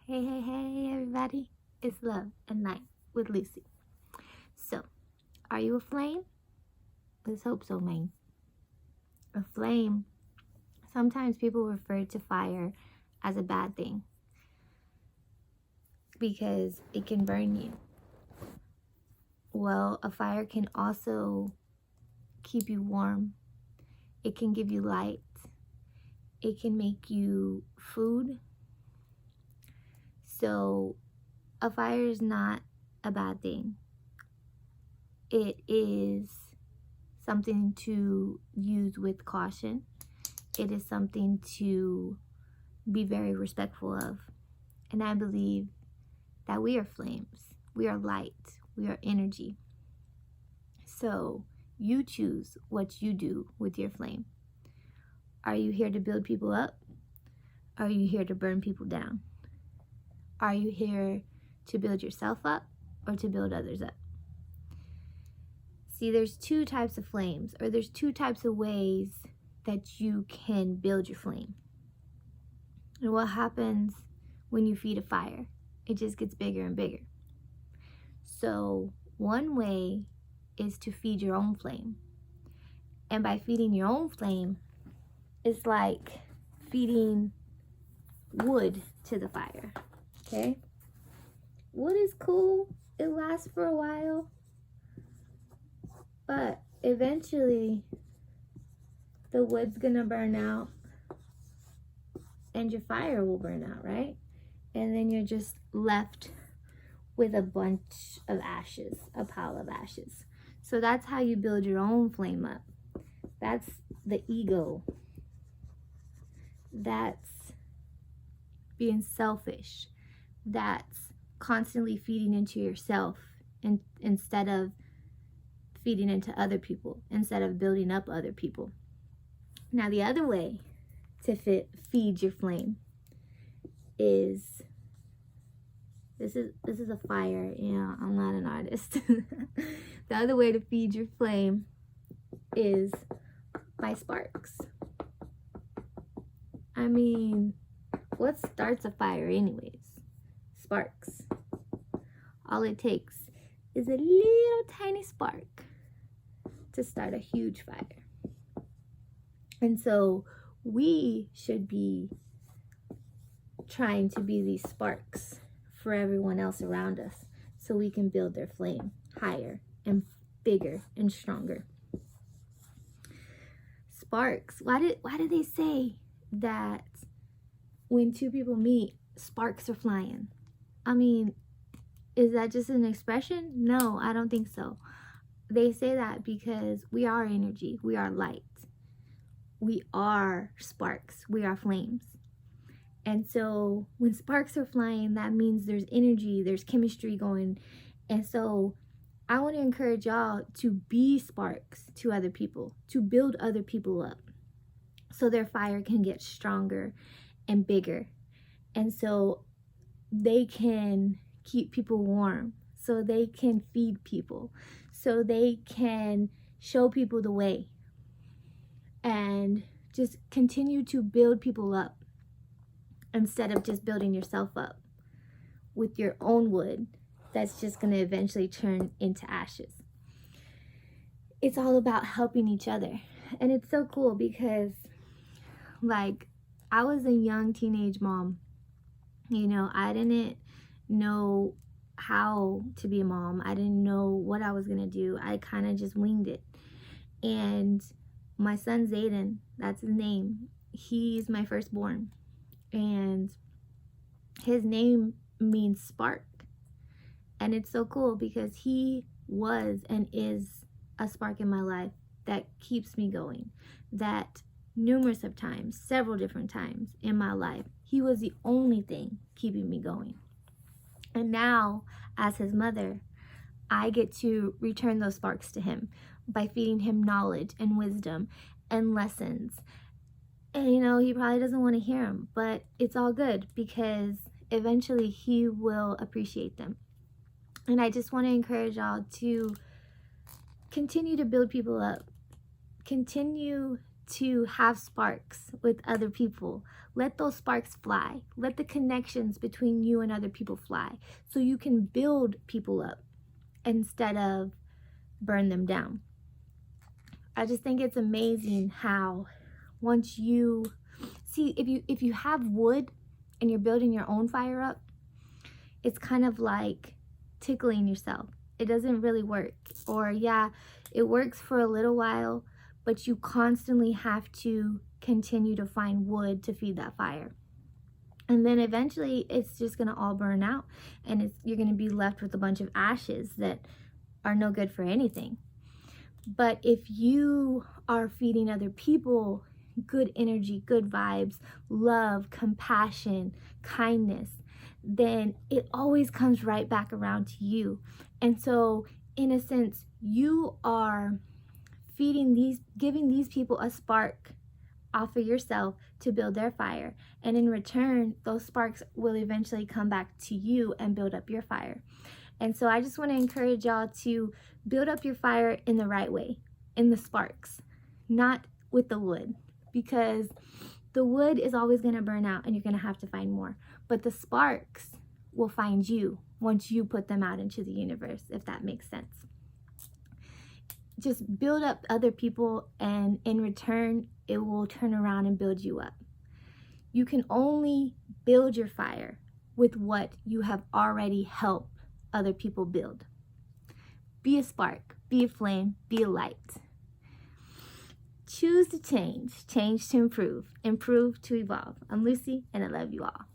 Hey, hey, hey, everybody. It's Love and Night with Lucy. So, are you a flame? Let's hope so, man. A flame. Sometimes people refer to fire as a bad thing because it can burn you. Well, a fire can also keep you warm. It can give you light. It can make you food. So, a fire is not a bad thing. It is something to use with caution. It is something to be very respectful of. And I believe that we are flames. We are light. We are energy. So you choose what you do with your flame. Are you here to build people up? Are you here to burn people down? Are you here to build yourself up or to build others up? See, there's two types of flames, or there's two types of ways that you can build your flame. And what happens when you feed a fire? It just gets bigger and bigger. So one way is to feed your own flame. And by feeding your own flame, it's like feeding wood to the fire. Okay? Wood is cool. It lasts for a while. But eventually, the wood's gonna burn out and your fire will burn out, right? And then you're just left with a bunch of ashes, a pile of ashes. So that's how you build your own flame up. That's the ego. That's being selfish. That's constantly feeding into yourself instead of feeding into other people, instead of building up other people. Now, the other way to feed your flame is this is a fire. I'm not an artist. The other way to feed your flame is by sparks. I mean, what starts a fire anyways? Sparks. All it takes is a little tiny spark to start a huge fire. And so we should be trying to be these sparks for everyone else around us so we can build their flame higher and bigger and stronger. Sparks. Why did they say that when two people meet, sparks are flying? I mean, is that just an expression? No, I don't think so. They say that because we are energy. We are light. We are sparks. We are flames. And so when sparks are flying, that means there's energy, there's chemistry going. And so I want to encourage y'all to be sparks to other people, to build other people up so their fire can get stronger and bigger. And so they can keep people warm, so they can feed people, so they can show people the way and just continue to build people up instead of just building yourself up with your own wood that's just going to eventually turn into ashes. It's all about helping each other. And it's so cool because, like, I was a young teenage mom. I didn't know how to be a mom. I didn't know what I was going to do. I kind of just winged it. And my son Zayden, that's his name, he's my firstborn. And his name means spark. And it's so cool because he was and is a spark in my life that keeps me going. That numerous of times, several different times in my life, he was the only thing keeping me going. And now, as his mother, I get to return those sparks to him by feeding him knowledge and wisdom and lessons. And he probably doesn't want to hear them, but it's all good because eventually he will appreciate them. And I just want to encourage y'all to continue to build people up. Continue to have sparks with other people. Let those sparks fly. Let the connections between you and other people fly so you can build people up instead of burn them down. I just think it's amazing how once you see, if you have wood and you're building your own fire up, it's kind of like tickling yourself. It doesn't really work. Or yeah, it works for a little while, but you constantly have to continue to find wood to feed that fire. And then eventually it's just going to all burn out, and you're going to be left with a bunch of ashes that are no good for anything. But if you are feeding other people good energy, good vibes, love, compassion, kindness, then it always comes right back around to you. And so in a sense, you are giving these people a spark off of yourself to build their fire. And in return, those sparks will eventually come back to you and build up your fire. And so I just want to encourage y'all to build up your fire in the right way, in the sparks, not with the wood, because the wood is always going to burn out and you're going to have to find more. But the sparks will find you once you put them out into the universe, if that makes sense. Just build up other people, and in return, it will turn around and build you up. You can only build your fire with what you have already helped other people build. Be a spark, be a flame, be a light. Choose to change to improve to evolve. I'm Lucy, and I love you all.